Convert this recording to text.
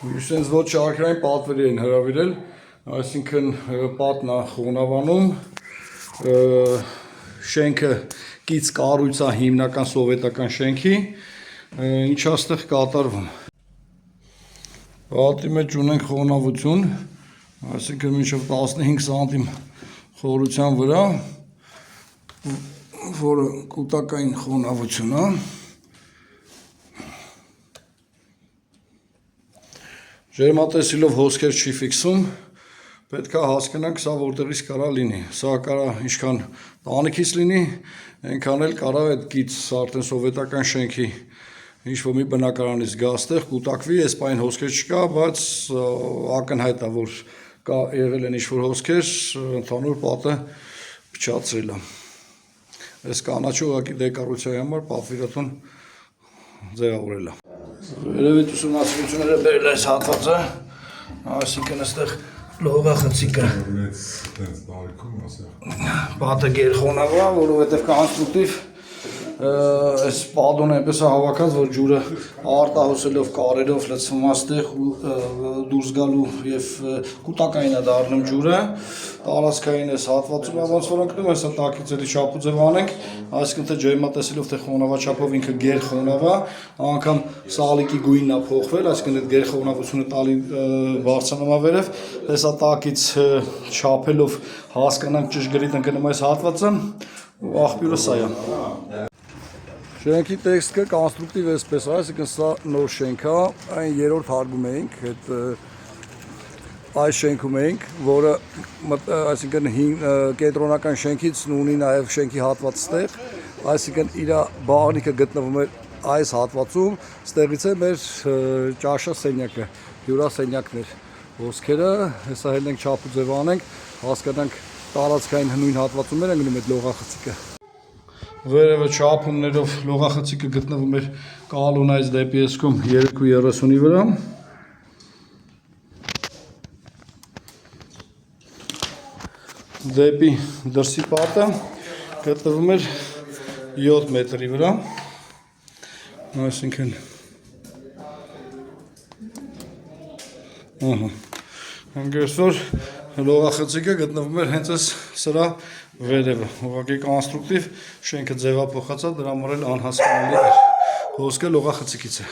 Sense ոչ շարքային պատվերի են հրավիրել, այսինքն պատն է խոնավանում, շենքը կից կառույց է հիմնական սովետական շենքի, ինչ աստեղ կատարվում։ Պատի մեջ ունենք խոնավություն, այսինքն մինչև 15 սանտիմ խորության վրա, որը կուտակային խոնավություն է։ Ջերմատեսիլով հոսքեր չի ֆիքսում, պետք է հասկանանք սա որտեղից կարա լինի, սա կարա ինչքան տանիքից լինի, այնքան էլ կարա այդ գից արդեն սովետական շենքի ինչ-որ մի բնակարանից գա այստեղ, կուտակվի, այս պայն հոսքեր չկա, բայց ակնհայտ է, որ կա եղել են ինչ-որ հոսքեր, ընդհանուր պատը փչացրել է։ Այս կանաչը ուղղակի դեկորացիայի համար պատվիրատուն ձևավորել է։ Վերևից ուսումնասիրությունները բերել այս հատվածը, այսինքն այստեղ լողախցիկը պատը գերխոնավ է, որովհետև կոնստրուկտիվ այս պադոնը այնպես է հավաքած, որ ջուրը արտահոսելով կարերով լցվում այստեղ դուրս գալու եւ կուտակային է դառնում ջուրը, տարածքային այս հատվածում է ոնց որ ընկնում, հեսա տակից էլի շապուձև անենք, այսինքն թե ջերմատեսիլով թե խոնավաչափով ինքը գերխոնավ է, անգամ սալիկի գույնն է փոխվել, այսինքն այդ գերխոնավությունը տալի բարձրանում է վերև, հեսա տակից չափելով հասկանանք ճշգրիտ ընկնում այս հատվածը, աղբյուրը սա է։ Շենքի տեքստը կոնստրուկտիվ էսպես է, այսինքն սա նոր շենք է, այն երրորդ հարգում էինք, այս շենքում էինք, որը այսինքն կենտրոնական շենքից ունի նաև շենքի հատված ստեղ, այսինքն իր բաղնիքը գտնվում էր այս հատվածում, ստեղից է մեր ճաշասենյակը, հյուրասենյակներ, ոսքերը, հեսա հենց չափուձև անենք, հասկանանք տարածքային նույն հատվածում էր ընկնում այդ լողախցիկը։ Վերևը չափումներով լողախցիկը գտնվում էր կալունայից դեպի էսկում 3.30-ի վրա։ Դեպի դրսի պատը գտնվում էր 7 մետրի վրա, այսինքն հանգերսոր լողախցիկը գտնվում էր հենց այս սրա վերևը, ուղղակի կոնստրուկտիվ շենքը ձևափոխած է, դրա համար էլ անհասկանալի էր, հոսքը լողախցիկից է։